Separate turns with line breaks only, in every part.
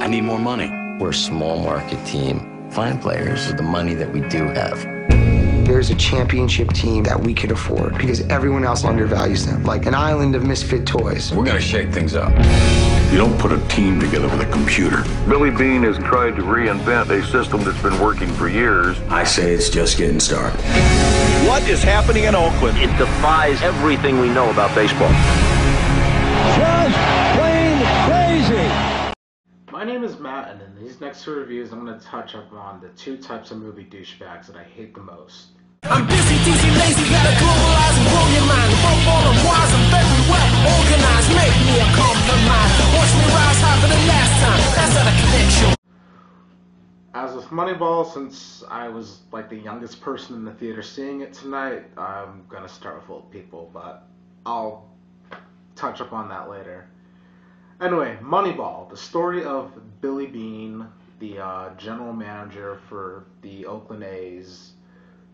need more money.
We're a small market team. Find players with the money that we do have.
There's a championship team that we could afford because everyone else undervalues them, like an island of misfit toys.
We're gonna shake things up. You don't put a team together with a computer.
Billy Beane has tried to reinvent a system that's been working for years.
I say it's just getting started.
What is happening in Oakland?
It defies everything we know about baseball.
Just plain crazy.
My name is Matt, and in these next two reviews, I'm going to touch up on the two types of movie douchebags that I hate the most.
I'm busy, dizzy, lazy, gotta globalize and blow your mind. Football and wise, I'm very well organized. Make me a compromise. Watch me rise high for the last time. That's not a connection.
As with Moneyball, since I was like the youngest person in the theater seeing it tonight, I'm going to start with old people, but I'll touch up on that later. Anyway, Moneyball, the story of Billy Beane, the general manager for the Oakland A's.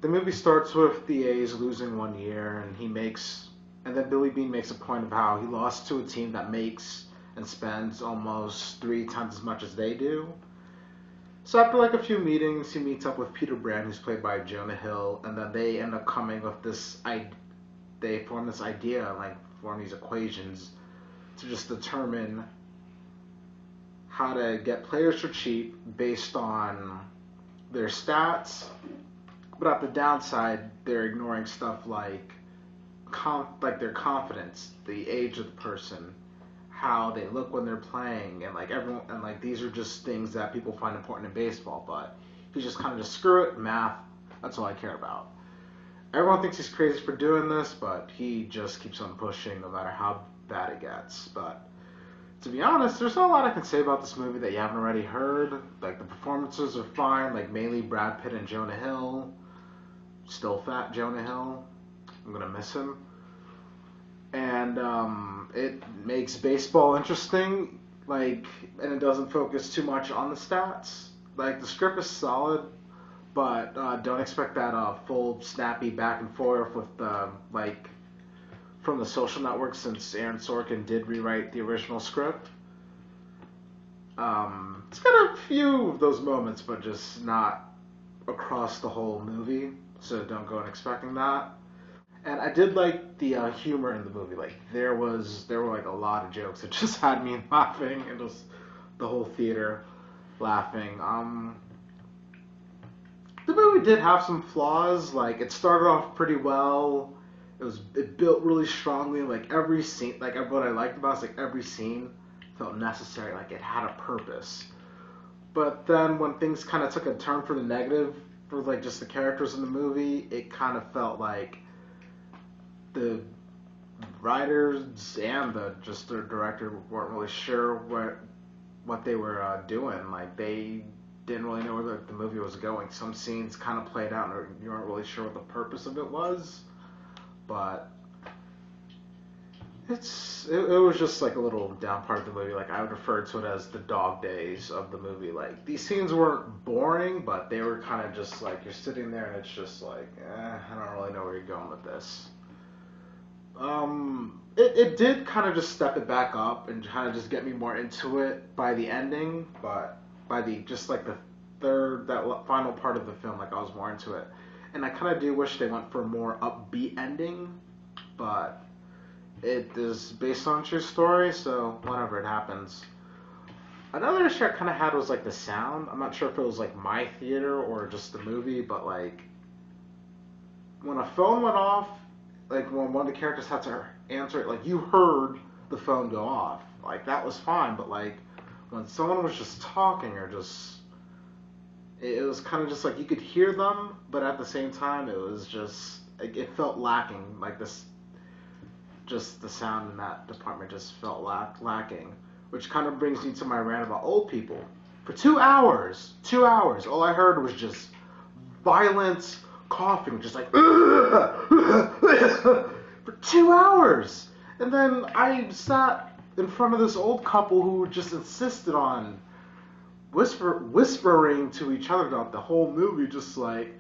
The movie starts with the A's losing one year, and then Billy Beane makes a point of how he lost to a team that makes and spends almost 3 times as much as they do. So after like a few meetings, he meets up with Peter Brand, who's played by Jonah Hill, and then they end up coming with this. They form this idea, like form these equations, to just determine how to get players for cheap based on their stats. But at the downside, they're ignoring stuff like their confidence, the age of the person, how they look when they're playing, and like these are just things that people find important in baseball. But he's just kind of just screw it, math. That's all I care about. Everyone thinks he's crazy for doing this, but he just keeps on pushing no matter how bad it gets. But to be honest, there's not a lot I can say about this movie that you haven't already heard. Like the performances are fine, like mainly Brad Pitt and Jonah Hill. Still fat Jonah Hill. I'm gonna miss him. And it makes baseball interesting, and it doesn't focus too much on the stats. Like the script is solid, but don't expect that full snappy back and forth with from The Social Network, since Aaron Sorkin did rewrite the original script. It's got a few of those moments, but just not across the whole movie. So don't go in expecting that. And I did like the humor in the movie. Like there were like a lot of jokes that just had me laughing, and just the whole theater laughing. The movie did have some flaws. Like it started off pretty well. It built really strongly. Like every scene, like what I liked about it is like every scene felt necessary. Like it had a purpose. But then when things kind of took a turn for the negative, for like just the characters in the movie, it kind of felt like the writers and the director weren't really sure what they were doing. Like they didn't really know where the movie was going. Some scenes kind of played out and you weren't really sure what the purpose of it was. But it was just like a little down part of the movie. Like I would refer to it as the dog days of the movie. Like these scenes weren't boring, but they were kind of just like you're sitting there and it's just like, I don't really know where you're going with this. It did kind of just step it back up and kind of just get me more into it by the ending, but by the final part of the film, like I was more into it. And I kind of do wish they went for a more upbeat ending, but it is based on a true story, so whatever, it happens. Another issue I kind of had was like the sound. I'm not sure if it was like my theater or just the movie, but like when a phone went off, like when one of the characters had to answer it, like you heard the phone go off. Like that was fine, but like when someone was just talking or just, it was kind of just like you could hear them, but at the same time it was just, it felt lacking. Like this, just the sound in that department just felt lacking, which kind of brings me to my rant about old people. For 2 hours, all I heard was just violent coughing, just like for 2 hours. And then I sat in front of this old couple who just insisted on whispering to each other about the whole movie, just like,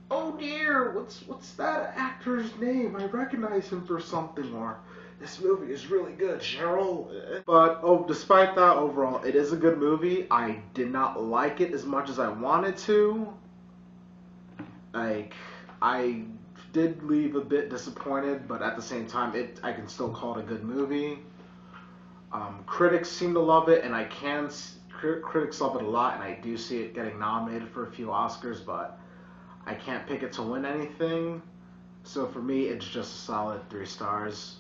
oh dear, what's that actor's name? I recognize him for something. Or this movie is really good, Cheryl. But despite that, overall, it is a good movie. I did not like it as much as I wanted to. Like, I did leave a bit disappointed, but at the same time, I can still call it a good movie. Critics seem to love it, and critics love it a lot, and I do see it getting nominated for a few Oscars, but I can't pick it to win anything. So for me, it's just a solid 3 stars.